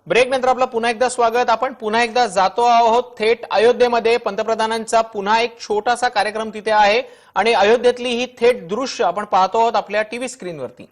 Break नंतर आपलं पुन्हा एकदा स्वागत। आपण पुन्हा एकदा जातो आहोत थेट अयोध्येमध्ये। पंतप्रधानांचा पुन्हा एक छोटासा कार्यक्रम तिथे आहे आणि अयोध्येतली ही थेट दृश्य आपण पाहतो आहोत आपल्या टीव्ही स्क्रीनवरती।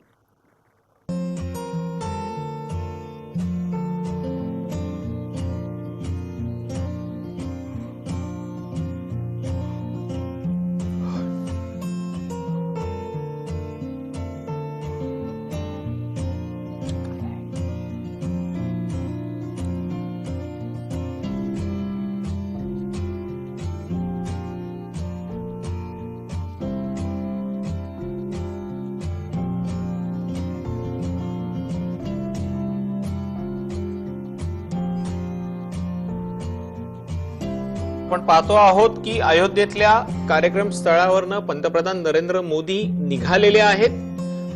आपण पाहतो आहोत की अयोध्येतल्या कार्यक्रम स्थळावरनं पंतप्रधान नरेंद्र मोदी निघालेले आहेत।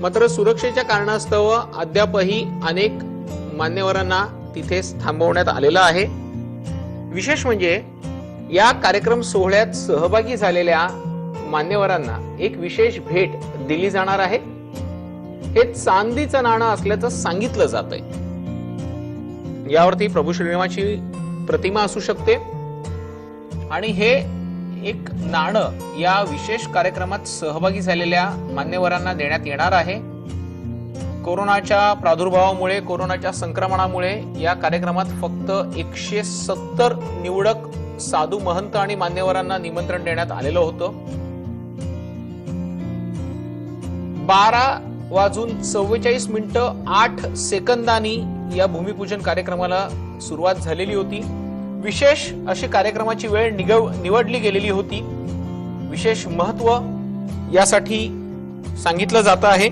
मात्र सुरक्षेच्या कारणास्तव अद्यापही अनेक मान्यवरांना तिथे थांबवण्यात आलेलं आहे। विशेष म्हणजे या कार्यक्रम सोहळ्यात सहभागी झालेल्या मान्यवरांना एक विशेष भेट दिली जाणार आहे। हे चांदीचं नाणं असल्याचं सांगितलं जातंय। यावरती प्रभू श्रीरामाची प्रतिमा असू शकते आणि हे एक नाणं या विशेष कार्यक्रमात सहभागी झालेल्या मान्यवरांना देण्यात येणार आहे। कोरोनाच्या प्रादुर्भावामुळे, कोरोनाच्या संक्रमणामुळे या कार्यक्रमात फक्त 170 निवडक साधू महंत आणि मान्यवरांना निमंत्रण देण्यात आलेलं होतं। 12:44:08 या भूमिपूजन कार्यक्रमाला सुरुवात झालेली होती। विशेष अशी कार्यक्रमाची वेळ निवडली गेलेली होती। विशेष महत्त्व यासाठी सांगितलं जात आहे।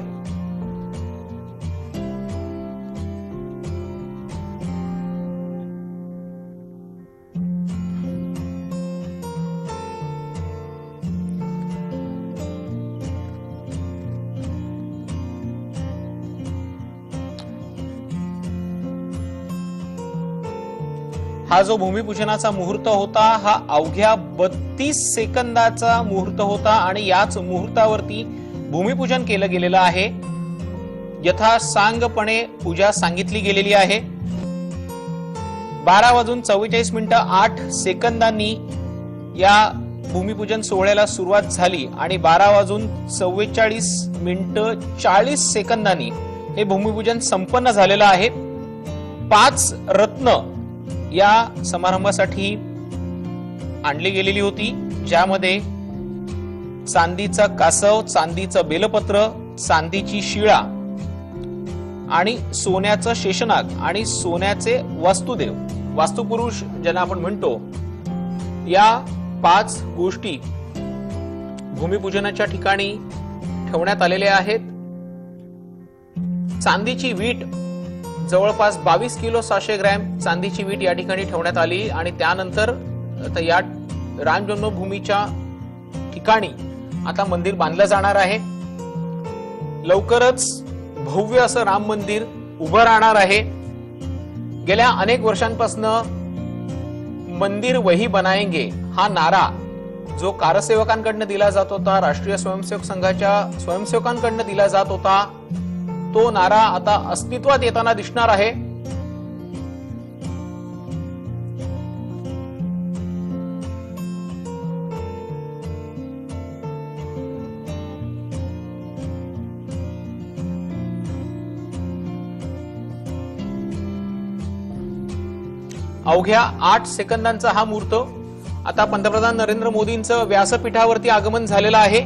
हा जो भूमिपूजनाचा मुहूर्त होता हा अवघ्या 32 सेकंदाचा मुहूर्त होता आणि याच मुहूर्तावरती भूमिपूजन केलं गेलेलं आहे। यथासांगपणे पूजा सांगितली गेलेली आहे। 12:44:08 या भूमिपूजन सोहळ्याला सुरुवात झाली आणि 12:44:40 हे भूमिपूजन संपन्न झालेलं आहे। 5 रत्न या समारंभासाठी आणली गेलेली होती, ज्यामध्ये चांदीचा कासव, चांदीचं बेलपत्र, चांदीची शिळा आणि सोन्याचं शेषनाग आणि सोन्याचे वास्तुदेव, वास्तुपुरुष ज्यांना आपण म्हणतो, या 5 गोष्टी भूमिपूजनाच्या ठिकाणी ठेवण्यात आलेल्या आहेत। चांदीची वीट जवळपास 22 किलो 600 ग्रॅम चांदीची वीट या ठिकाणी ठेवण्यात आली आणि त्यानंतर या राम जन्मभूमीच्या ठिकाणी आता मंदिर बांधलं जाणार आहे। लवकरच भव्य असं राम मंदिर उभं राहणार आहे। गेल्या अनेक वर्षांपासून मंदिर वही बनाएंगे हा नारा जो कारसेवकांकडनं दिला जात होता, राष्ट्रीय स्वयंसेवक संघाच्या स्वयंसेवकांकडनं दिला जात होता, तो नारा आता अस्तित्वात येताना दिसणार आहे। अवघ्या 8 सेकंदांचा हा मुहूर्त। आता पंतप्रधान नरेंद्र मोदींचं व्यासपीठावरती आगमन झालेलं आहे।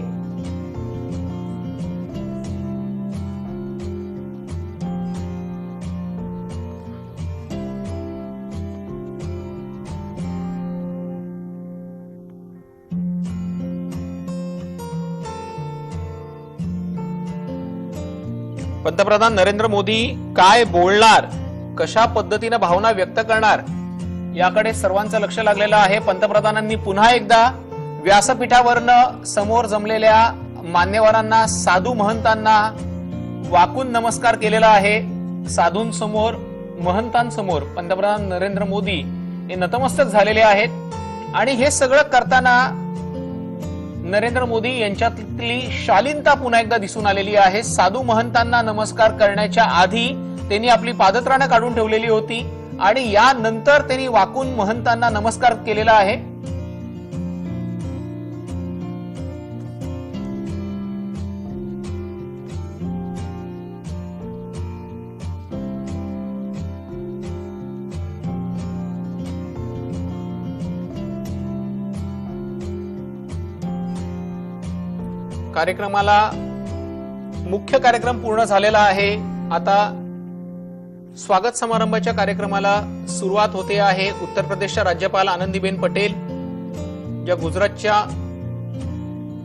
पंतप्रधान नरेंद्र मोदी काय बोलणार, कशा पद्धतीने भावना व्यक्त करणार याकडे सर्वांचं लक्ष लागलेलं आहे। पंतप्रधानांनी पुन्हा एकदा व्यासपीठावरनं समोर जमलेल्या मान्यवरांना, साधू महंतांना वाकून नमस्कार केलेला आहे। साधूंसमोर, महंतांसमोर पंतप्रधान नरेंद्र मोदी हे नतमस्तक झालेले आहेत आणि हे सगळं करताना नरेंद्र मोदी यांच्यातली शालीनता पुन्हा एकदा दिसून आलेली आहे। साधू महंतांना नमस्कार करण्याच्या आधी त्यांनी आपली पादत्राणं काढून ठेवलेली होती आणि यानंतर त्यांनी वाकून महंतांना नमस्कार केलेला आहे। कार्यक्रमाला मुख्य कार्यक्रम पूर्ण झालेला आहे। आता स्वागत समारंभाच्या कार्यक्रमाला सुरुवात होते आहे। उत्तर प्रदेशच्या राज्यपाल आनंदीबेन पटेल, ज्या गुजरातच्या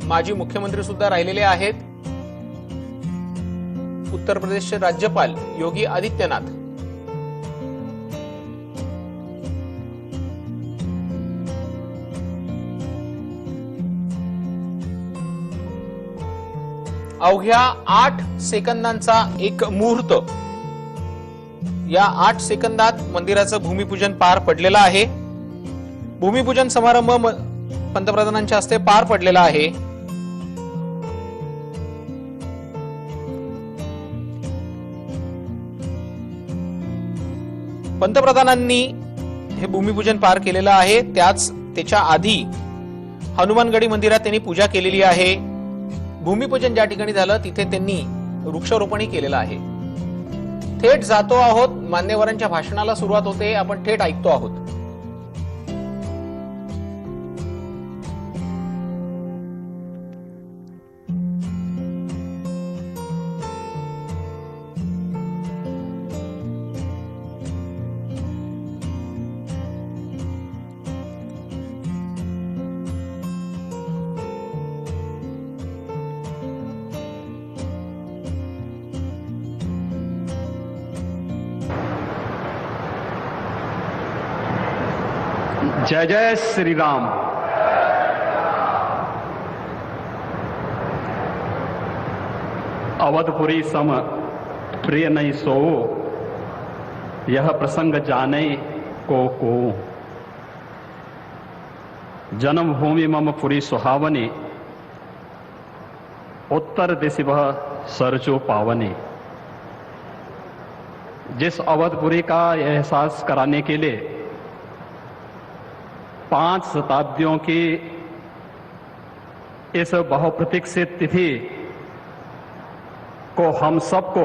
माजी मुख्यमंत्री सुद्धा राहिलेले आहेत, उत्तर प्रदेशचे राज्यपाल योगी आदित्यनाथ, अवघ्या 8 सेकंदांचा एक मुहूर्त, या 8 सेकंदात मंदिराचं भूमिपूजन पार पडलेलं आहे। भूमिपूजन समारंभ पंतप्रधानांच्या हस्ते पार पडलेला आहे। पंतप्रधानांनी हे भूमिपूजन पार केलेलं आहे। त्याच्या आधी हनुमानगढी मंदिरात त्यांनी पूजा केलेली आहे। भूमिपूजन ज्या ठिकाणी झालं तिथे त्यांनी वृक्षारोपणही केलेलं आहे। थेट जातो आहोत, मान्यवरांच्या भाषणाला सुरुवात होते, आपण थेट ऐकतो आहोत। जय जय श्री राम। अवधपुरी सम प्रिय नहीं सो, यह प्रसंग जाने को। जन्मभूमि मम पुरी सुहावनी, उत्तर दिशि वह सरजो पावनी। जिस अवधपुरी का एहसास कराने के लिए 5 शताब्दियों की इस बहुप्रतीक्षित तिथि को हम सबको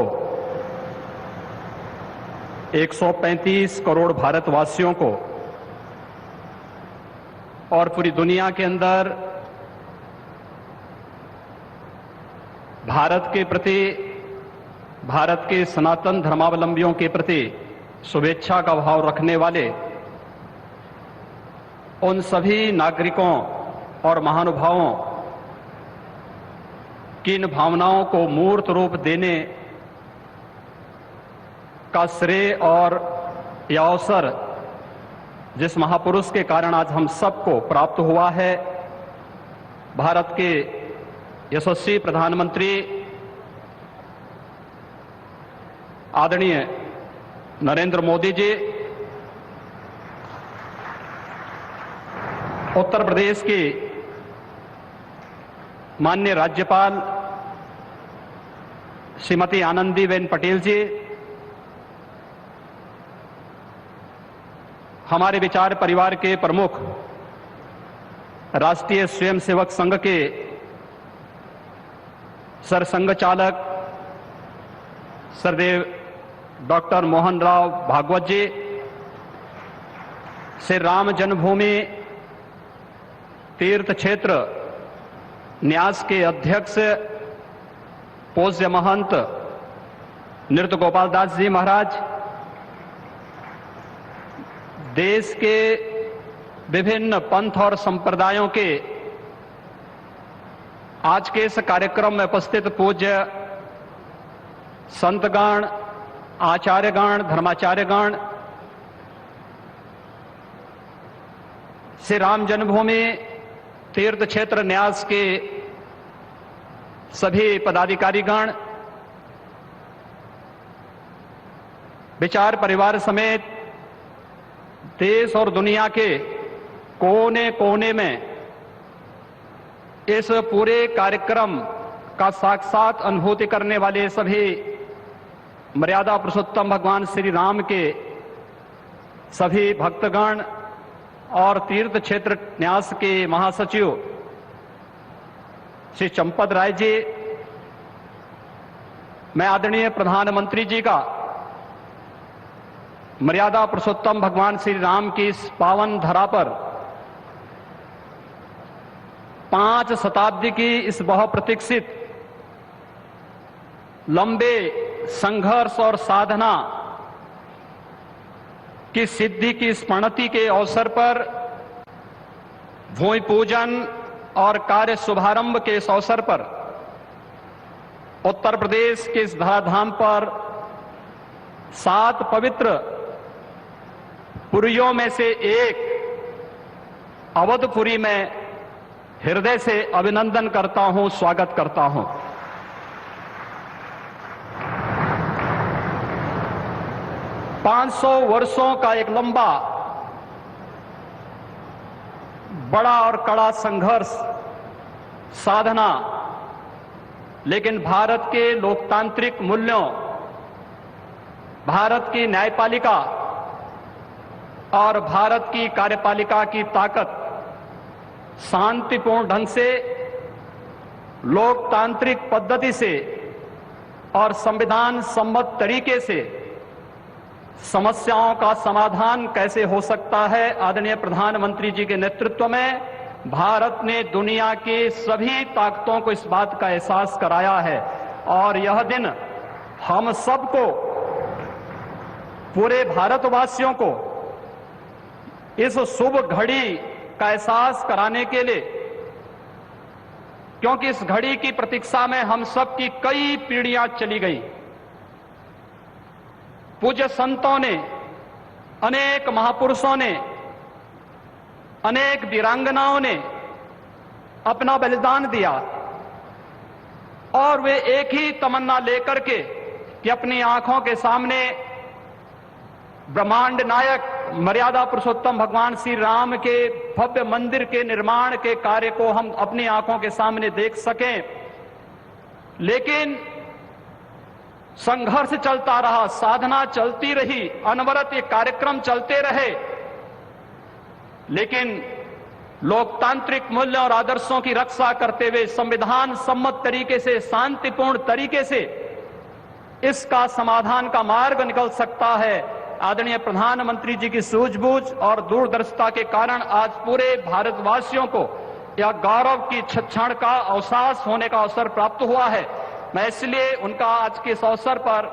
135 करोड़ भारतवासियों को और पूरी दुनिया के अंदर भारत के प्रति, भारत के सनातन धर्मावलंबियों के प्रति शुभेच्छा का भाव रखने वाले उन सभी नागरिकों और महानुभावों की इन भावनाओं को मूर्त रूप देने का श्रेय और यह अवसर जिस महापुरुष के कारण आज हम सबको प्राप्त हुआ है, भारत के यशस्वी प्रधानमंत्री आदरणीय नरेंद्र मोदी जी, उत्तर प्रदेश की माननीय राज्यपाल श्रीमती आनंदीबेन पटेल जी, हमारे विचार परिवार के प्रमुख राष्ट्रीय स्वयंसेवक संघ के सरसंघ चालक सरदेव डॉक्टर मोहन राव भागवत जी, श्री राम जन्मभूमि तीर्थ क्षेत्र न्यास के अध्यक्ष पूज्य महंत नृत्य गोपाल दास जी महाराज, देश के विभिन्न पंथ और संप्रदायों के आज के इस कार्यक्रम में उपस्थित पूज्य संतगण, आचार्यगण, धर्माचार्यगण, श्री राम जन्मभूमि तीर्थ क्षेत्र न्यास के सभी पदाधिकारीगण, विचार परिवार समेत देश और दुनिया के कोने कोने में इस पूरे कार्यक्रम का साक्षात अनुभूति करने वाले सभी मर्यादा पुरुषोत्तम भगवान श्री राम के सभी भक्तगण और तीर्थ क्षेत्र न्यास के महासचिव श्री चंपत राय जी, मैं आदरणीय प्रधानमंत्री जी का मर्यादा पुरुषोत्तम भगवान श्री राम की इस पावन धरा पर 5 शताब्दी की इस बहुप्रतीक्षित लंबे संघर्ष और साधना की सिद्धि की स्मृति के अवसर पर भूमि पूजन और कार्य शुभारंभ के इस अवसर पर उत्तर प्रदेश के इस धराधाम पर 7 पवित्र पुरियों में से एक अवधपुरी में हृदय से अभिनंदन करता हूं, स्वागत करता हूं। पांच 500 वर्षों का एक लंबा, बड़ा और कड़ा संघर्ष, साधना, लेकिन भारत के लोकतांत्रिक मूल्यों, भारत की न्यायपालिका और भारत की कार्यपालिका की ताकत शांतिपूर्ण ढंग से, लोकतांत्रिक पद्धति से और संविधान सम्मत तरीके से समस्याओं का समाधान कैसे हो सकता है। आदरणीय प्रधानमंत्री जी के नेतृत्व में भारत ने दुनिया की सभी ताकतों को इस बात का एहसास कराया है और यह दिन हम सबको, पूरे भारतवासियों को इस शुभ घड़ी का एहसास कराने के लिए, क्योंकि इस घड़ी की प्रतीक्षा में हम सब की कई पीढ़ियां चली गई। पूज्य संतों ने, अनेक महापुरुषों ने, अनेक वीरांगनाओं ने अपना बलिदान दिया और वे एक ही तमन्ना लेकर के कि अपनी आंखों के सामने ब्रह्मांड नायक मर्यादा पुरुषोत्तम भगवान श्री राम के भव्य मंदिर के निर्माण के कार्य को हम अपनी आंखों के सामने देख सकें। लेकिन संघर्ष चलता रहा, साधना चलती रही, अनवरत ये कार्यक्रम चलते रहे, लेकिन लोकतांत्रिक मूल्य और आदर्शों की रक्षा करते हुए संविधान सम्मत तरीके से, शांतिपूर्ण तरीके से इसका समाधान का मार्ग निकल सकता है। आदरणीय प्रधानमंत्री जी की सूझबूझ और दूरदर्शिता के कारण आज पूरे भारतवासियों को यह गौरव की क्षण का अवसास होने का अवसर प्राप्त हुआ है। मैं इसलिए उनका आज के इस अवसर पर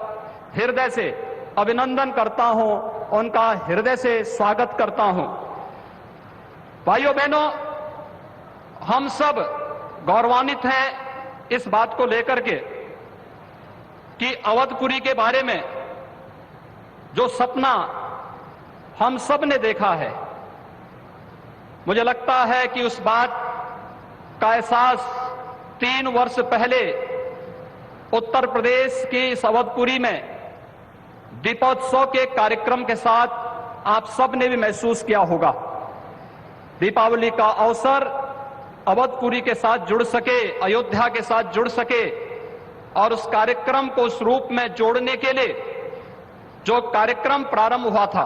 हृदय से अभिनंदन करता हूं, उनका हृदय से स्वागत करता हूं। भाइयों बहनों, हम सब गौरवान्वित हैं इस बात को लेकर के कि अवधपुरी के बारे में जो सपना हम सब ने देखा है, मुझे लगता है कि उस बात का एहसास 3 वर्ष पहले उत्तर प्रदेश की इस अवधपुरी में दीपोत्सव के कार्यक्रम के साथ आप सब ने भी महसूस किया होगा। दीपावली का अवसर अवधपुरी के साथ जुड़ सके, अयोध्या के साथ जुड़ सके और उस कार्यक्रम को उस रूप में जोड़ने के लिए जो कार्यक्रम प्रारंभ हुआ था,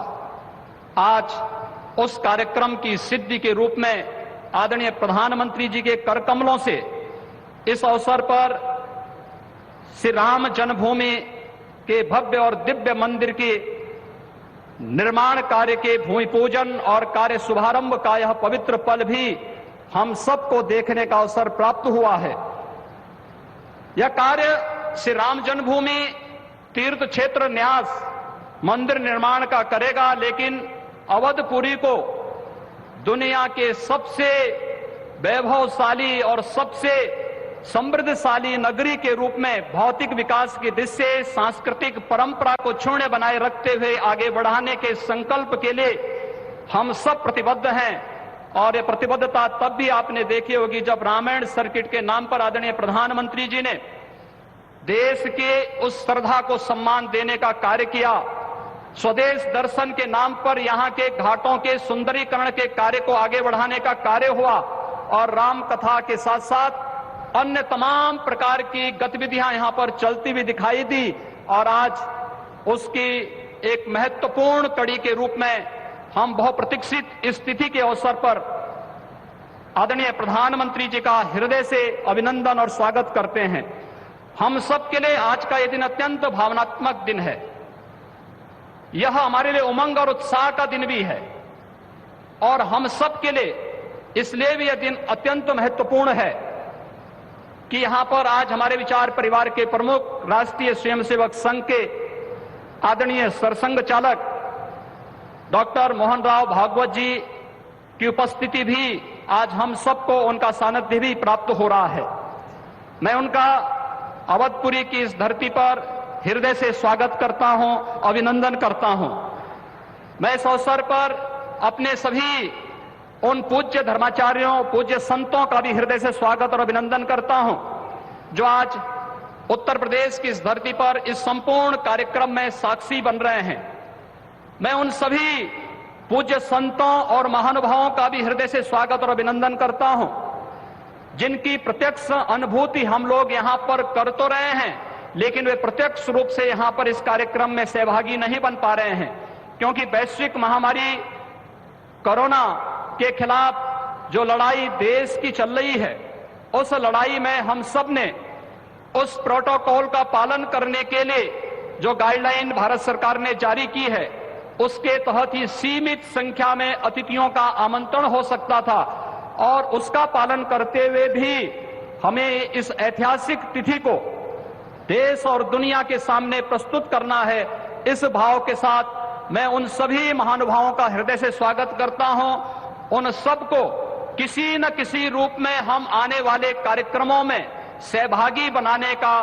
आज उस कार्यक्रम की सिद्धि के रूप में आदरणीय प्रधानमंत्री जी के कर कमलों से इस अवसर पर श्री राम जन्मभूमि के भव्य और दिव्य मंदिर के निर्माण कार्य के भूमि पूजन और कार्य शुभारंभ का यह पवित्र पल भी हम सबको देखने का अवसर प्राप्त हुआ है। यह कार्य श्री राम जन्मभूमि तीर्थ क्षेत्र न्यास मंदिर निर्माण का करेगा, लेकिन अवधपुरी को दुनिया के सबसे वैभवशाली और सबसे समृद्धशाली नगरी के रूप में भौतिक विकास की दृष्टि से सांस्कृतिक परंपरा को क्षुण्ण बनाए रखते हुए आगे बढ़ाने के संकल्प के लिए हम सब प्रतिबद्ध हैं। और ये प्रतिबद्धता तब भी आपने देखी होगी जब रामायण सर्किट के नाम पर आदरणीय प्रधानमंत्री जी ने देश के उस श्रद्धा को सम्मान देने का कार्य किया। स्वदेश दर्शन के नाम पर यहाँ के घाटों के सुंदरीकरण के कार्य को आगे बढ़ाने का कार्य हुआ और राम कथा के साथ साथ अन्य तमाम प्रकार की गतिविधियां यहां पर चलती हुई दिखाई दी और आज उसकी एक महत्वपूर्ण कड़ी के रूप में हम बहुप्रतीक्षित इस तिथि के अवसर पर आदरणीय प्रधानमंत्री जी का हृदय से अभिनंदन और स्वागत करते हैं। हम सब के लिए आज का यह दिन अत्यंत भावनात्मक दिन है। यह हमारे लिए उमंग और उत्साह का दिन भी है और हम सब के लिए इसलिए भी यह दिन अत्यंत महत्वपूर्ण है कि यहां पर आज हमारे विचार परिवार के प्रमुख राष्ट्रीय स्वयंसेवक संघ के आदरणीय सरसंघ चालक डॉक्टर मोहन राव भागवत जी की उपस्थिति भी आज हम सबको उनका सानिध्य भी प्राप्त हो रहा है। मैं उनका अवधपुरी की इस धरती पर हृदय से स्वागत करता हूं, अभिनंदन करता हूं। मैं इस अवसर पर अपने सभी उन पूज्य धर्माचार्यों, पूज्य संतों का भी हृदय से स्वागत और अभिनंदन करता हूं जो आज उत्तर प्रदेश की इस धरती पर इस संपूर्ण कार्यक्रम में साक्षी बन रहे हैं। मैं उन सभी पूज्य संतों और महानुभावों का भी हृदय से स्वागत और अभिनंदन करता हूं जिनकी प्रत्यक्ष अनुभूति हम लोग यहां पर कर तो रहे हैं, लेकिन वे प्रत्यक्ष रूप से यहां पर इस कार्यक्रम में सहभागी नहीं बन पा रहे हैं क्योंकि वैश्विक महामारी कोरोना के खिलाफ जो लड़ाई देश की चल रही है, उस लड़ाई में हम सब ने उस प्रोटोकॉल का पालन करने के लिए जो गाइडलाइन भारत सरकार ने जारी की है उसके तहत ही सीमित संख्या में अतिथियों का आमंत्रण हो सकता था और उसका पालन करते हुए भी हमें इस ऐतिहासिक तिथि को देश और दुनिया के सामने प्रस्तुत करना है। इस भाव के साथ मैं उन सभी महानुभावों का हृदय से स्वागत करता हूं। उन सबको किसी न किसी रूप में हम आने वाले कार्यक्रमों में सहभागी बनाने का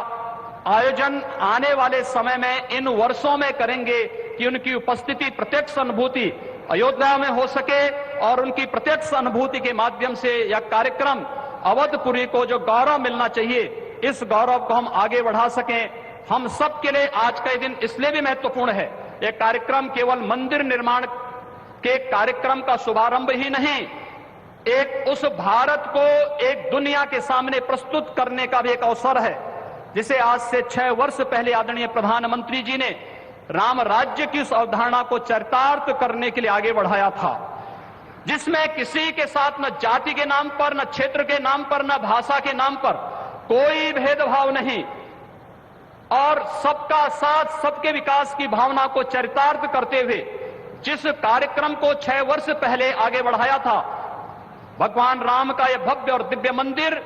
आयोजन आने वाले समय में इन वर्षों में करेंगे कि उनकी उपस्थिति प्रत्यक्ष अनुभूति अयोध्या में हो सके और उनकी प्रत्यक्ष अनुभूति के माध्यम से यह कार्यक्रम अवधपुरी को जो गौरव मिलना चाहिए, इस गौरव को हम आगे बढ़ा सकें। हम सब के लिए आज का दिन इसलिए भी महत्वपूर्ण है। यह कार्यक्रम केवल मंदिर निर्माण के कार्यक्रम का शुभारंभ ही नहीं, एक उस भारत को एक दुनिया के सामने प्रस्तुत करने का भी एक अवसर है जिसे आज से 6 वर्ष पहले आदरणीय प्रधानमंत्री जी ने राम राज्य की उस अवधारणा को चरितार्थ करने के लिए आगे बढ़ाया था, जिसमें किसी के साथ न जाति के नाम पर, न क्षेत्र के नाम पर, न भाषा के नाम पर कोई भेदभाव नहीं और सबका साथ, सबके विकास की भावना को चरितार्थ करते हुए जिस कार्यक्रम को 6 वर्ष पहले आगे बढ़ाया था, भगवान राम का यह भव्य और दिव्य मंदिर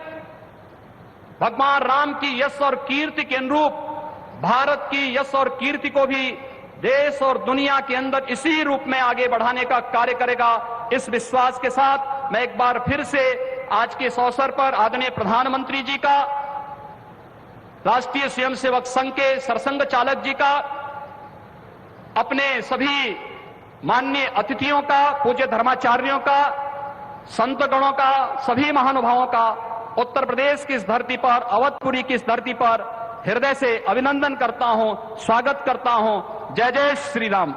भगवान राम की यश और कीर्ति के अनुरूप भारत की यश और कीर्ति को भी देश और दुनिया के अंदर इसी रूप में आगे बढ़ाने का कार्य करेगा। इस विश्वास के साथ मैं एक बार फिर से आज के इस अवसर पर आदरणीय प्रधानमंत्री जी का, राष्ट्रीय स्वयंसेवक संघ के सरसंघ चालक जी का, अपने सभी माननीय अतिथियों का, पूज्य धर्माचार्यों का, संतगणों का, सभी महानुभावों का उत्तर प्रदेश की इस धरती पर, अवधपुरी की इस धरती पर हृदय से अभिनंदन करता हूं, स्वागत करता हूं। जय जय श्री राम।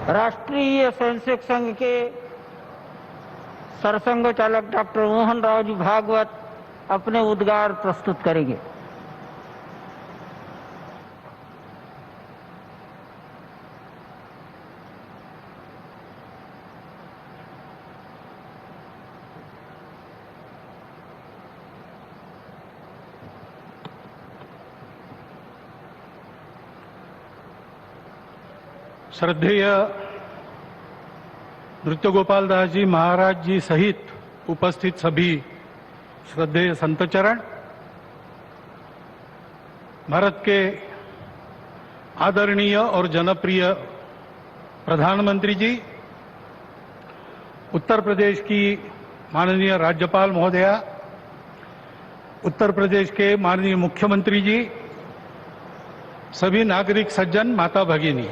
राष्ट्रीय स्वयंसेवक संघ के सरसंघ चालक डॉक्टर मोहन राव जी भागवत अपने उद्गार प्रस्तुत करेंगे। श्रद्धेय नृत्य गोपाल दास जी महाराज जी सहित उपस्थित सभी श्रद्धेय संतचरण, भारत के आदरणीय और जनप्रिय प्रधानमंत्री जी, उत्तर प्रदेश की माननीय राज्यपाल महोदया, उत्तर प्रदेश के माननीय मुख्यमंत्री जी, सभी नागरिक सज्जन, माता भगिनी,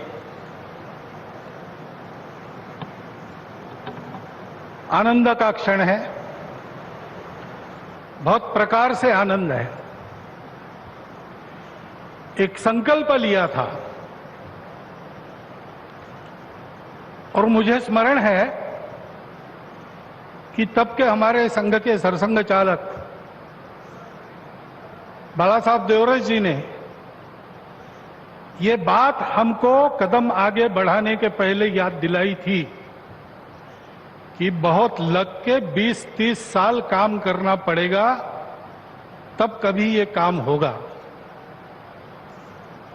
आनंद का क्षण है, बहुत प्रकार से आनंद है। एक संकल्प लिया था और मुझे स्मरण है कि तब के हमारे संघ के सरसंघ चालक बाला साहब देवरस जी ने ये बात हमको कदम आगे बढ़ाने के पहले याद दिलाई थी कि बहुत लग के 20-30 साल काम करना पड़ेगा, तब कभी ये काम होगा।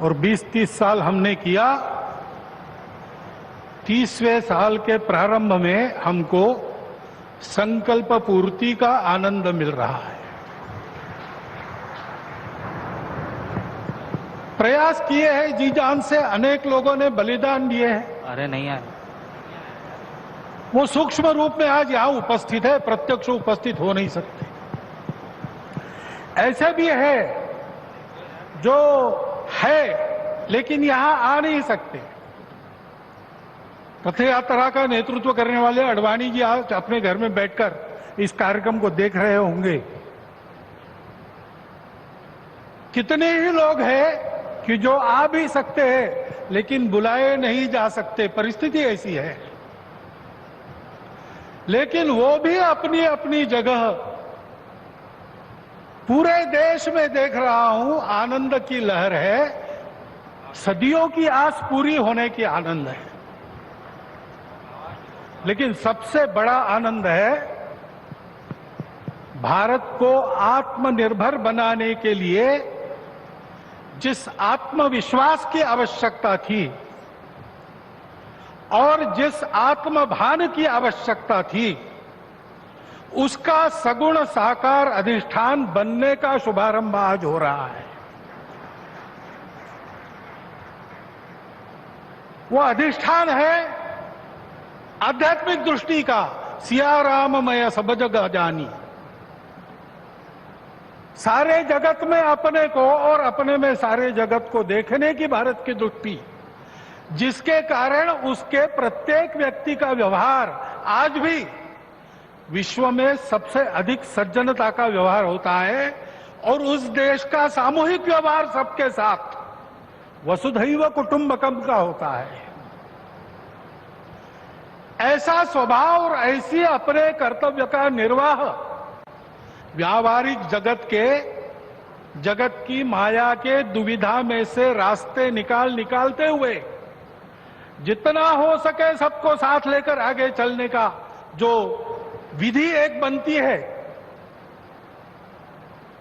और 20-30 साल हमने किया। 30वें साल के प्रारंभ में हमको संकल्प पूर्ति का आनंद मिल रहा है। प्रयास किए हैं जी जान से, अनेक लोगों ने बलिदान दिए हैं। अरे नहीं आए। वो सूक्ष्म रूप में आज यहां उपस्थित है, प्रत्यक्ष उपस्थित हो नहीं सकते। ऐसे भी है जो है लेकिन यहां आ नहीं सकते। रथ यात्रा का नेतृत्व करने वाले अडवाणी जी आज अपने घर में बैठकर इस कार्यक्रम को देख रहे होंगे। कितने ही लोग हैं कि जो आ भी सकते हैं लेकिन बुलाए नहीं जा सकते, परिस्थिति ऐसी है। लेकिन वो भी अपनी अपनी जगह, पूरे देश में देख रहा हूं आनंद की लहर है। सदियों की आस पूरी होने की आनंद है। लेकिन सबसे बड़ा आनंद है भारत को आत्मनिर्भर बनाने के लिए जिस आत्मविश्वास की आवश्यकता थी और जिस आत्मभान की आवश्यकता थी, उसका सगुण साकार अधिष्ठान बनने का शुभारंभ आज हो रहा है। वो अधिष्ठान है आध्यात्मिक दृष्टि का। सिया राममय सब जग जानी। सारे जगत में अपने को और अपने में सारे जगत को देखने की भारत की दृष्टि, जिसके कारण उसके प्रत्येक व्यक्ति का व्यवहार आज भी विश्व में सबसे अधिक सज्जनता का व्यवहार होता है। और उस देश का सामूहिक व्यवहार सबके साथ वसुधैव कुटुंबकम का होता है। ऐसा स्वभाव और ऐसी अपने कर्तव्य का निर्वाह व्यावहारिक जगत की माया के दुविधा में से रास्ते निकालते हुए जितना हो सके सबको साथ लेकर आगे चलने का जो विधि एक बनती है,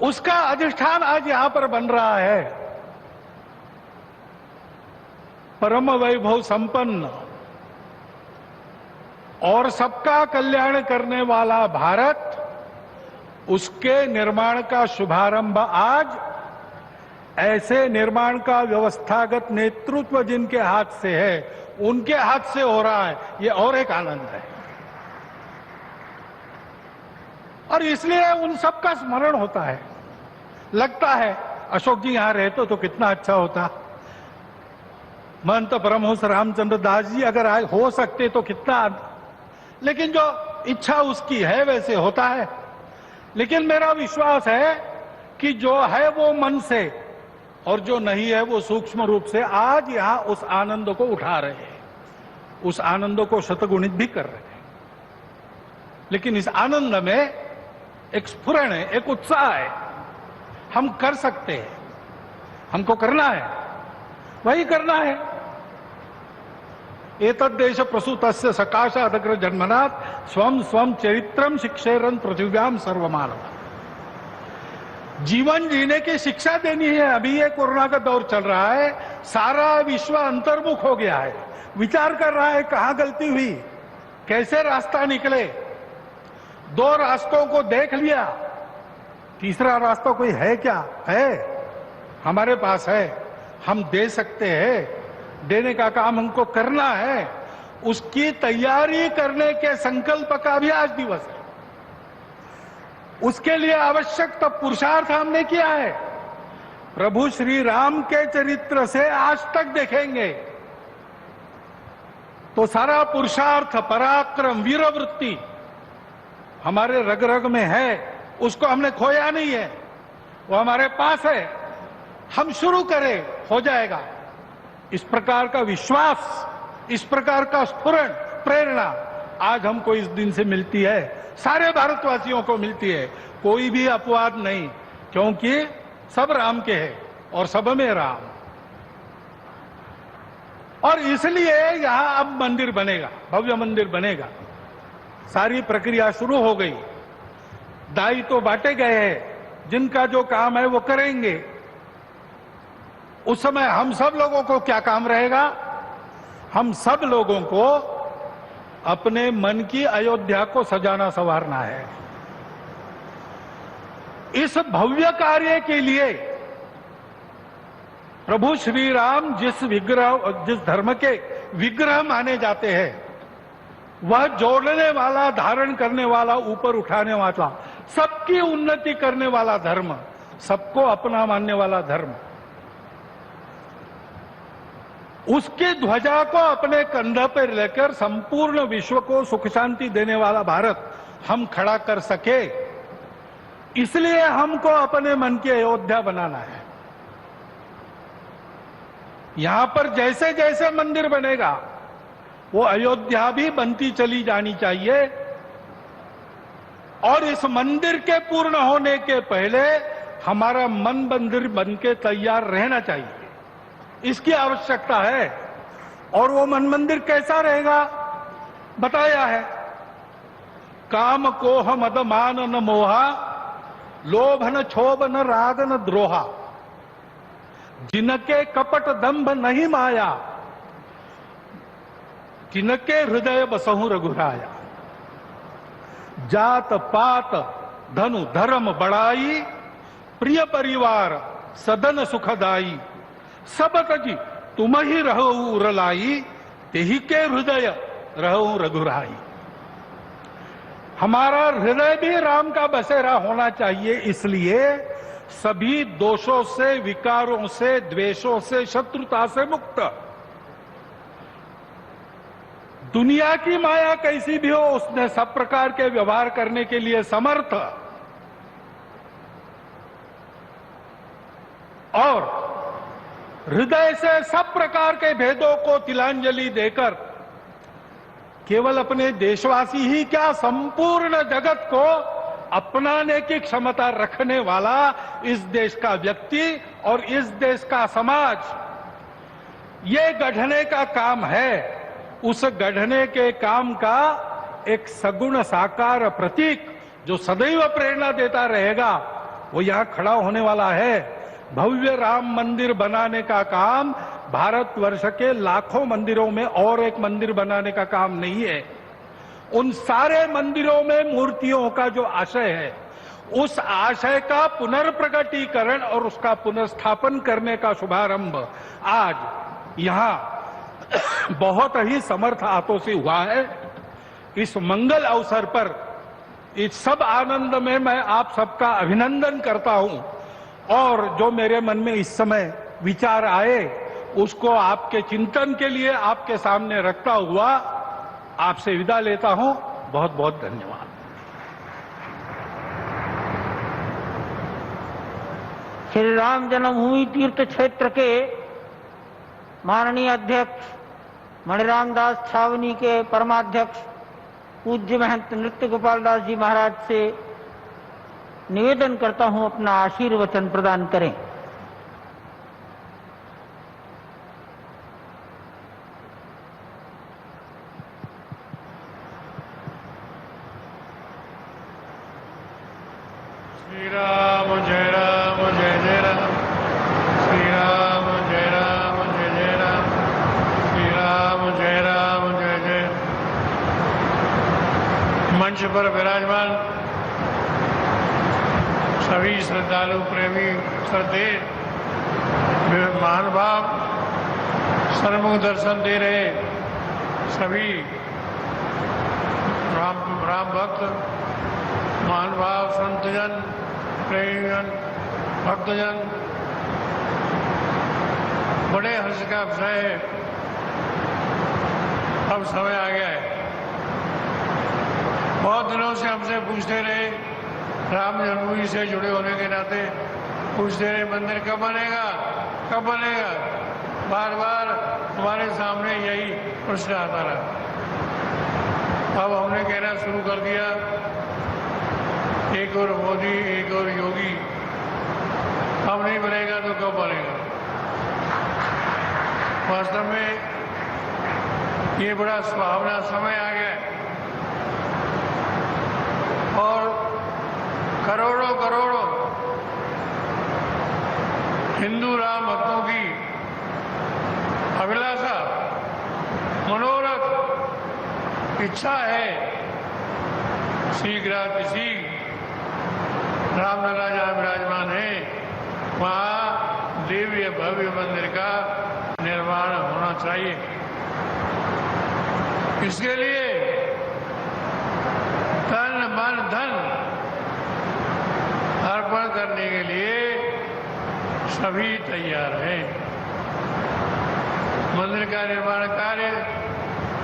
उसका अधिष्ठान आज यहां पर बन रहा है। परम वैभव संपन्न और सबका कल्याण करने वाला भारत, उसके निर्माण का शुभारंभ आज ऐसे निर्माण का व्यवस्थागत नेतृत्व जिनके हाथ से है, उनके हाथ से हो रहा है। ये और एक आनंद है। और इसलिए उन सबका स्मरण होता है। लगता है अशोक जी यहां रहते तो कितना अच्छा होता। महंत परमहंस रामचंद्र दास जी अगर हो सकते तो कितना। लेकिन जो इच्छा उसकी है वैसे होता है। लेकिन मेरा विश्वास है कि जो है वो मन से और जो नहीं है वो सूक्ष्म रूप से आज यहां उस आनंद को उठा रहे हैं, उस आनंद को शतगुणित भी कर रहे हैं। लेकिन इस आनंद में एक स्फुरण है, एक उत्साह है। हम कर सकते हैं, हमको करना है, वही करना है। एतद्देश प्रसूतस्य सकाशादग्र जन्मनात् स्वम स्वम चरित्रम शिक्षेरन पृथिव्याम सर्वमानव। जीवन जीने की शिक्षा देनी है। अभी ये कोरोना का दौर चल रहा है, सारा विश्व अंतर्मुख हो गया है, विचार कर रहा है कहां गलती हुई, कैसे रास्ता निकले। दो रास्तों को देख लिया, तीसरा रास्ता कोई है क्या? है, हमारे पास है, हम दे सकते हैं। देने का काम हमको करना है। उसकी तैयारी करने के संकल्प का भी आज दिवस है। उसके लिए आवश्यक तब पुरुषार्थ हमने किया है। प्रभु श्री राम के चरित्र से आज तक देखेंगे तो सारा पुरुषार्थ, पराक्रम, वीरवृत्ति हमारे रग रग में है। उसको हमने खोया नहीं है, वो हमारे पास है। हम शुरू करें, हो जाएगा। इस प्रकार का विश्वास, इस प्रकार का स्फुरण, प्रेरणा आज हमको इस दिन से मिलती है, सारे भारतवासियों को मिलती है। कोई भी अपवाद नहीं, क्योंकि सब राम के हैं और सब में राम। और इसलिए यहां अब मंदिर बनेगा, भव्य मंदिर बनेगा। सारी प्रक्रिया शुरू हो गई, दायी तो बांटे गए हैं, जिनका जो काम है वो करेंगे। उस समय हम सब लोगों को क्या काम रहेगा? हम सब लोगों को अपने मन की अयोध्या को सजाना संवारना है। इस भव्य कार्य के लिए प्रभु श्री राम जिस धर्म के विग्रह माने जाते हैं, वह जोड़ने वाला, धारण करने वाला, ऊपर उठाने वाला, सबकी उन्नति करने वाला धर्म, सबको अपना मानने वाला धर्म, उसकी ध्वजा को अपने कंधे पर लेकर संपूर्ण विश्व को सुख शांति देने वाला भारत हम खड़ा कर सके, इसलिए हमको अपने मन की अयोध्या बनाना है। यहां पर जैसे जैसे मंदिर बनेगा वो अयोध्या भी बनती चली जानी चाहिए, और इस मंदिर के पूर्ण होने के पहले हमारा मन मंदिर बनके तैयार रहना चाहिए, इसकी आवश्यकता है। और वो मन मंदिर कैसा रहेगा बताया है, काम कोह मद मान न मोहा, लोभ न क्षोभ न राग न द्रोहा, जिनके कपट दंभ नहीं माया, जिनके हृदय बसहु रघुराया, जात पात धनु धर्म बढ़ाई, प्रिय परिवार सदन सुखदाई, सब तजी तुम ही रहो उरलाई, तेही के हृदय रहो रघुराई। हमारा हृदय भी राम का बसेरा होना चाहिए, इसलिए सभी दोषों से, विकारों से, द्वेषों से, शत्रुता से मुक्त। दुनिया की माया कैसी भी हो, उसने सब प्रकार के व्यवहार करने के लिए समर्थ, और हृदय से सब प्रकार के भेदों को तिलांजलि देकर केवल अपने देशवासी ही क्या, संपूर्ण जगत को अपनाने की क्षमता रखने वाला इस देश का व्यक्ति और इस देश का समाज, ये गढ़ने का काम है। उस गढ़ने के काम का एक सगुण साकार प्रतीक जो सदैव प्रेरणा देता रहेगा, वो यहां खड़ा होने वाला है। भव्य राम मंदिर बनाने का काम भारतवर्ष के लाखों मंदिरों में और एक मंदिर बनाने का काम नहीं है। उन सारे मंदिरों में मूर्तियों का जो आशय है, उस आशय का पुनर्प्रगटीकरण और उसका पुनर्स्थापन करने का शुभारंभ आज यहां बहुत ही समर्थ हाथों से हुआ है। इस मंगल अवसर पर इस सब आनंद में मैं आप सबका अभिनंदन करता हूं, और जो मेरे मन में इस समय विचार आए उसको आपके चिंतन के लिए आपके सामने रखता हुआ आपसे विदा लेता हूं। बहुत बहुत धन्यवाद। श्री राम जन्मभूमि तीर्थ क्षेत्र के माननीय अध्यक्ष मणिराम दास छावनी के परमाध्यक्ष पूज्य महंत नृत्य गोपाल दास जी महाराज से निवेदन करता हूं, अपना आशीर्वचन प्रदान करें। श्री राम जय राम जय जय राम, श्री राम जय राम जय जय राम, श्री राम जय राम जय जय। मंच पर विराजमान सभी श्रद्धालु, प्रेमी, श्रद्धे, महानुभाव, सन्मुख दर्शन दे रहे सभी राम भक्त, महानुभाव, संतजन, प्रेमीजन, भक्तजन, बड़े हर्ष का विषय है। अब समय आ गया है। बहुत दिनों से हमसे पूछते रहे, राम जन्मभूमि से जुड़े होने के नाते पूछते रहे, मंदिर कब बनेगा, कब बनेगा। बार बार हमारे सामने यही प्रश्न आता रहा। अब हमने कहना शुरू कर दिया, एक और मोदी, एक और योगी, अब नहीं बनेगा तो कब बनेगा। वास्तव में ये बड़ा सुहावना समय आ गया है और करोड़ों करोड़ों हिंदू राम भक्तों की अभिलाषा, मनोरथ, इच्छा है शीघ्रातिशीघ्र रामलला जहाँ विराजमान है वहाँ दिव्य भव्य मंदिर का निर्माण होना चाहिए। इसके लिए तन मन धन अर्पण करने के लिए सभी तैयार हैं। मंदिर का निर्माण कार्य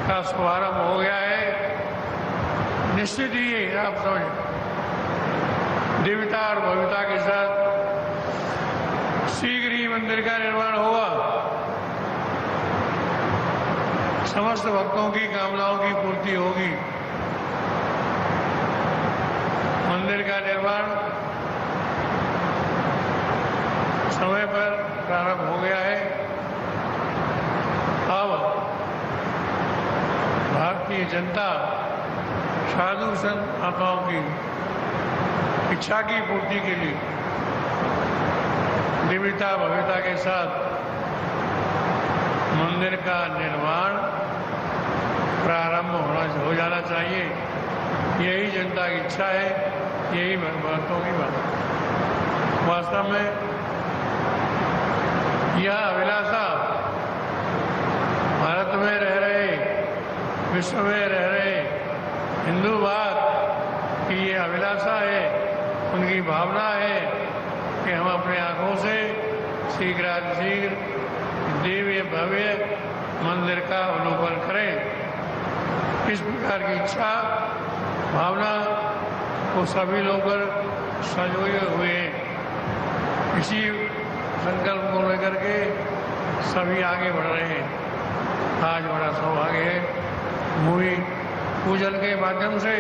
का शुभारंभ हो गया है। निश्चित ही आप समझ दिव्यता और भव्यता के साथ शीघ्र ही मंदिर का निर्माण होगा। समस्त भक्तों की कामनाओं की पूर्ति होगी। मंदिर का निर्माण समय पर प्रारंभ हो गया है। अब भारतीय जनता साधु संत आत्माओं की इच्छा की पूर्ति के लिए दिव्यता भव्यता के साथ मंदिर का निर्माण प्रारंभ हो जाना चाहिए। यही जनता की इच्छा है, यही भक्तों की बात। वास्तव में यह अभिलाषा भारत में रह रहे, विश्व में रह रहे हिंदू भाव की ये अभिलाषा है, उनकी भावना है कि हम अपने आंखों से शीघ्रातिशीघ्र दिव्य भव्य मंदिर का अवलोकन करें। इस प्रकार की इच्छा भावना को सभी लोग संजोए हुए हैं। इसी संकल्प को लेकर के सभी आगे बढ़ रहे हैं। आज बड़ा सौभाग्य है भूमि पूजन के माध्यम से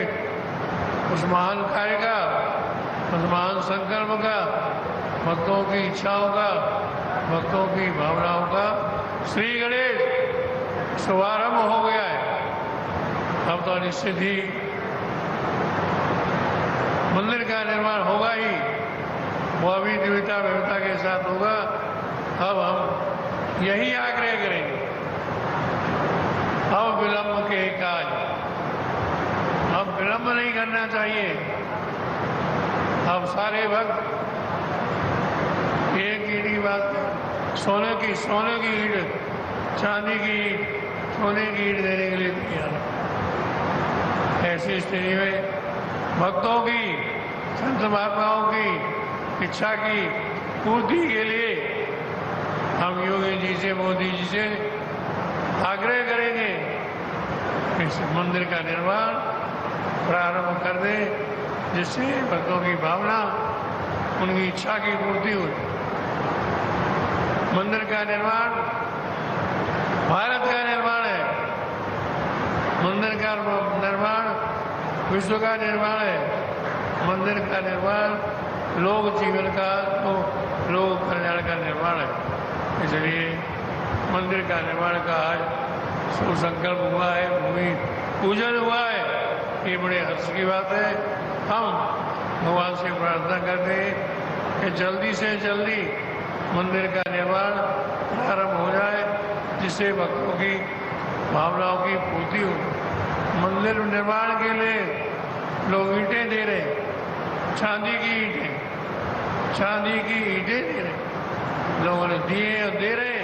उस महान कार्य का, उस महान संकल्प का, भक्तों की इच्छाओं का, भक्तों की भावनाओं का श्री गणेश शुभारंभ हो गया है। अब तो निश्चित ही मंदिर का निर्माण होगा ही, वह भी दिव्यता भव्यता के साथ होगा। अब हम यही आग्रह करेंगे, अब विलंब के काज, अब विलंब नहीं करना चाहिए। अब सारे भक्त एक ईट बात, सोने की ईट, चांदी की ईट, सोने की ईट देने के लिए तैयार। ऐसी स्थिति में भक्तों की, संत महात्माओं की इच्छा की पूर्ति के लिए हम योगी जी से, मोदी जी से आग्रह करेंगे इस मंदिर का निर्माण प्रारंभ कर दे, जिससे भक्तों की भावना, उनकी इच्छा की पूर्ति हो। मंदिर का निर्माण भारत का निर्माण है, मंदिर का निर्माण विश्व का निर्माण है, मंदिर का निर्माण लोक जीवन का, तो लोक कल्याण का निर्माण है। इसलिए मंदिर का निर्माण का आज सुसंकल्प हुआ है, भूमि पूजन हुआ है, ये बड़े हर्ष की बात है। हम भगवान से प्रार्थना करते हैं कि जल्दी से जल्दी मंदिर का निर्माण प्रारंभ हो जाए, जिससे भक्तों की भावनाओं की पूर्ति हो। मंदिर निर्माण के लिए लोग ईंटें दे रहे, चांदी की ईंटें दे रहे, लोगों ने दिए और दे रहे हैं।